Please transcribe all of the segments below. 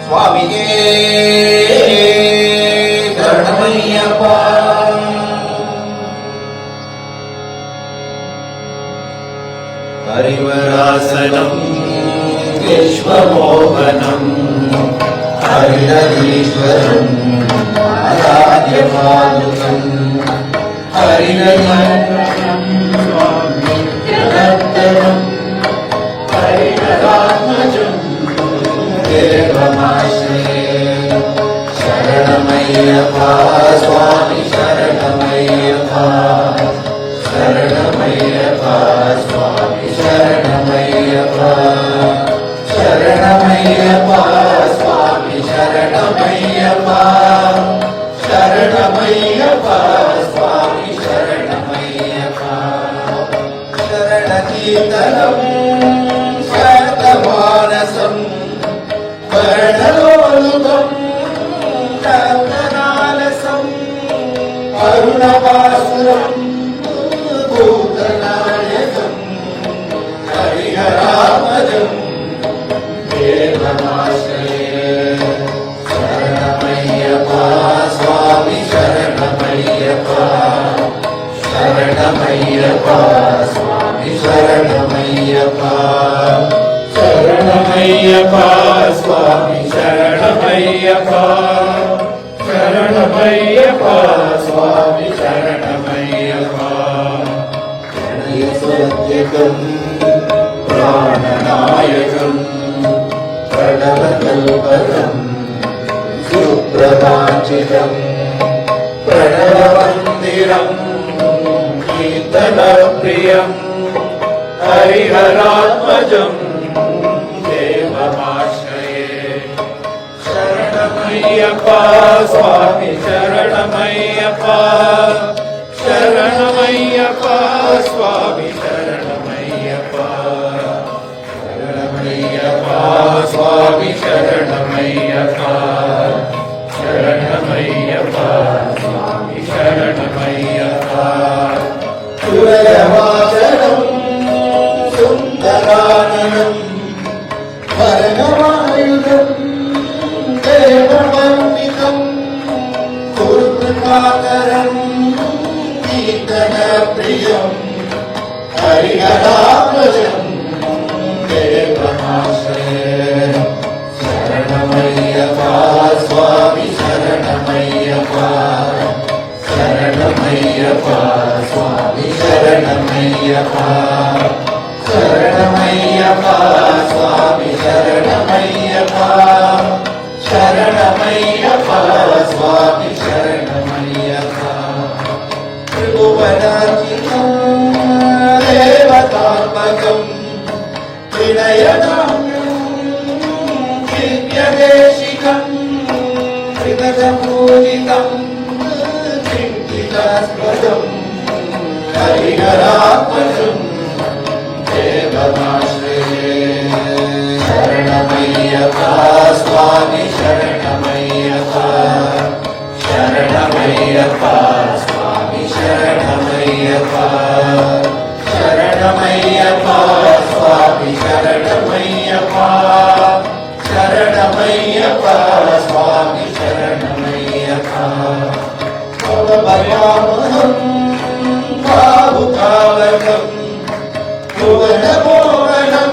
ಸ್ವಾಮಿಯೇ ಶರಣಮಯ್ಯಪ್ಪ. ಹರಿವರಾಸನಂ ವಿಶ್ವಮೋಹನಂ ಹರಿಹರೀಶ್ವರಂ ಆರಾಧ್ಯಪಾದುಕಂ ಹರಿಹರಂ ಜಗತ್ತರಂ ಹರಿಹರಾತ್ಮಜಂ ದೇವಮಾಶ್ರಯೇ. ಶರಣಮಯ್ಯಪ್ಪ ಸ್ವಾಮಿ ಶರಣಮಯ್ಯಪ್ಪ ಶರಣಮಯ್ಯಪ್ಪ ಸ್ವಾಮಿ ಶರಣಮಯ್ಯಪ್ಪ ಶರಣಮಯ್ಯಪ್ಪ ಸ್ವಾಮಿ ಶರಣಮಯ್ಯಪ್ಪ ಶರಣಮಯ್ಯಪ್ಪ ಸ್ವಾಮಿ ಶರಣಮಯ್ಯಪ್ಪ. ಶರಣಕೀರ್ತನಂ ಶತಮಾನಸಂ ವರ್ಣಲೋಲುಕಂ ಕರ್ಣನಾಲಸಂ ಅರುಣಪಾಸುರಂ ಭೂತನಾಯಕಂ ಹರಿಹರಾತ್ಮಜಂ ದೇವಮಾಶ್ರಯೇ. ಶರಣಮಯ್ಯಪ್ಪ ಸ್ವಾಮಿ ಶರಣಮಯ್ಯಪ್ಪ ಶರಣಮಯ್ಯಪ್ಪ ಸ್ವಾಮಿ ಶರಣಮಯ್ಯಪ್ಪ ಶರಣಮಯ್ಯಪ್ಪ ಸ್ವಾಮಿ ಶರಣಮಯ್ಯಪ್ಪ ಶರಣಮಯ್ಯಪ್ಪ ಸ್ವಾಮಿ ಶರಣಮಯ್ಯಪ್ಪ. ಪ್ರಣಯಸತ್ಯಕಂ ಪ್ರಾಣನಾಯಕಂ ಪ್ರಣವಕಲ್ಪಕಂ ಸುಪ್ರಭಾಚಿತಂ ಪ್ರಣವಮಂದಿರಂ ಕೀರ್ತನಪ್ರಿಯಂ ಹರಿಹರಾತ್ಮಜಂ ದೇವಮಾಶ್ರಯೇ. ಶರಣಮಯ್ಯಪ್ಪ ಸ್ವಾಮಿ ಶರಣಮಯ್ಯಪ್ಪ ಶರಣಮಯ್ಯಪ್ಪ ಸ್ವಾಮಿ ಶರಣಮಯ್ಯಪ್ಪ ಶರಣಮಯ್ಯಪ್ಪ ಸ್ವಾಮಿ ಶರಣಮಯ್ಯಪ್ಪ ಶರಣಮಯ್ಯಪ್ಪ ಸ್ವಾಮಿ ಶರಣಮಯ್ಯಪ್ಪ. ಸುರಯವಾಸನಂ ಸುಂದರಾನನಂ ವರ್ಣವಾಯುಧಂ ದೇವವಂದಿತಂ ಕುರುಕೃಪಾಕರಂ ಕೀರ್ತನಪ್ರಿಯಂ ಹರಿಹರಾತ್ಮಜಂ ದೇವಮಾಶ್ರಯೇ. ಶರಣಮಯ್ಯಪ್ಪ ಸ್ವಾಮಿ ಶರಣಮಯ್ಯಪ್ಪ ಶರಣಮಯ್ಯಪ್ಪ ಸ್ವಾಮಿ ಶರಣಮಯ್ಯಪ್ಪ ಶರಣಮಯ್ಯಪ್ಪ ಸ್ವಾಮಿ ಶರಣಮಯ್ಯಪ್ಪ ಶರಣಮಯ್ಯಪ್ಪ ಸ್ವಾಮಿ ಶರಣಮಯ್ಯಪ್ಪ. ತ್ರಿಭುವನಾರ್ಚಿತಂ ದೇವತಾತ್ಮಕಂ ತ್ರಿನಯನಾಮ್ಯಂ ದಿವ್ಯದೇಶಿಕಂ ತ್ರಿದಶಪೂಜಿತಂ ಚಿಂತಿತಾಸ್ಪದಂ ಹರಿಹರಾತ್ಮಜಂ ದೇವಮಾಶ್ರಯೇ. ಶರಣಮಯ್ಯಪ್ಪ ಸ್ವಾಮಿ ಶರಣಮಯ್ಯಪ್ಪ ಶರಣಮಯ್ಯಪ್ಪ ಸ್ವಾಮಿ ಶರಣಮಯ್ಯಪ್ಪ ಶರಣಮಯ್ಯಪ್ಪ ಸ್ವಾಮಿ ಶರಣಮಯ್ಯಪ್ಪ ಶರಣಮಯ್ಯಪ್ಪ ಸ್ವಾಮಿ ಶರಣಮಯ್ಯಪ್ಪ. ಭವಭಯಾಮಹಂ ಭಾವುಕಾವಕಂ ಭುವನಮೋಹನಂ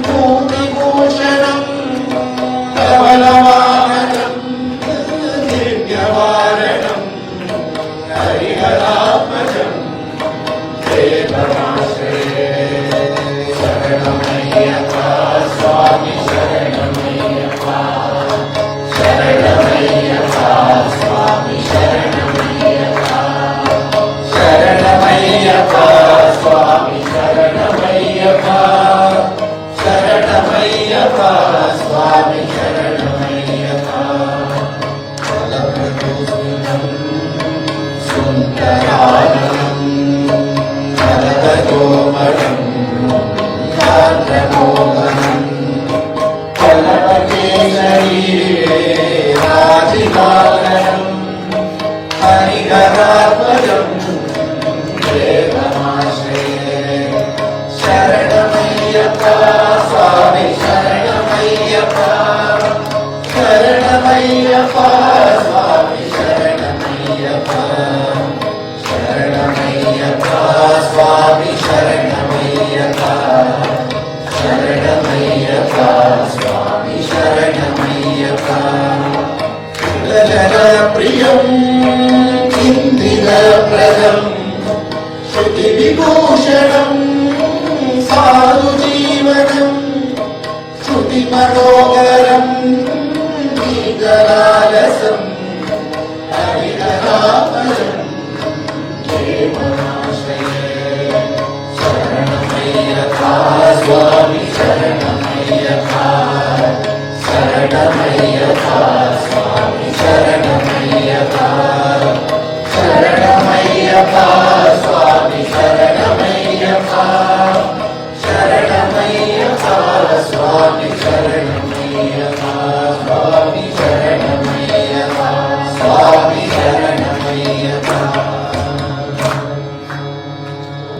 ಭೂತಿಭೂಷಣಂ ಕಮಲವಾಹನಂ ದಿವ್ಯವಾರಣಂ ಹರಿಹರಾತ್ಮಜಂ ದೇವಮಾಶ್ರಯೇ. ಶರಣಮಯ್ಯಪ್ಪ ಸ್ವಾಮಿ ಶರಣಮಯ್ಯಪ್ಪ ಶರಣಮಯ್ಯಪ್ಪ ಸ್ವಾಮಿ ಶರಣಮಯ್ಯಪ್ಪ ಶರಣಮಯ್ಯಪ್ಪ ಸ್ವಾಮಿ ಶರಣಮಯ್ಯಪ್ಪ ಶರಣಮಯ್ಯಪ್ಪ ಸ್ವಾಮಿ ಶರಣಮಯ್ಯಪ್ಪ. ಫಲಪ್ರದೋಷಂ ಸುಂದರಾನನಂ ಫಲಕೋಮಲಂ ಚಂದ್ರಮೋಹನಂ ಫಲಕೇಸರಿ ರಾಜಿಕಾಕರಂ ಹರಿಹರಾತ್ಮಜಂ ದೇವಮಾಶ್ರಯೇ. ಶರಣಮಯ್ಯಪ್ಪ ಸ್ವಾಮಿ ಶರಣಮಯ್ಯಪ್ಪ శరణమయ్యప్ప స్వామి శరణమయ్యప్ప శరణమయ్యప్ప స్వామి శరణమయ్యప్ప శరణమయ్యప్ప స్వామి శరణమయ్యప్ప జన ప్రియం ఇందిర ప్రదం శృతి విభూషణం సాధు జీవనం శృతి మనోహరం గీతలాలసం హరిహరాపరం శరణమయ్యప్ప స్వామి శరణమయ్యప్ప శరణమయ్యప్ప స్వామి శరణమయ్యప్ప శరణమయ్యప్ప స్వామి శరణమయ్యప్ప శరణమయ్యప్ప స్వామి శరణమయ్యప్ప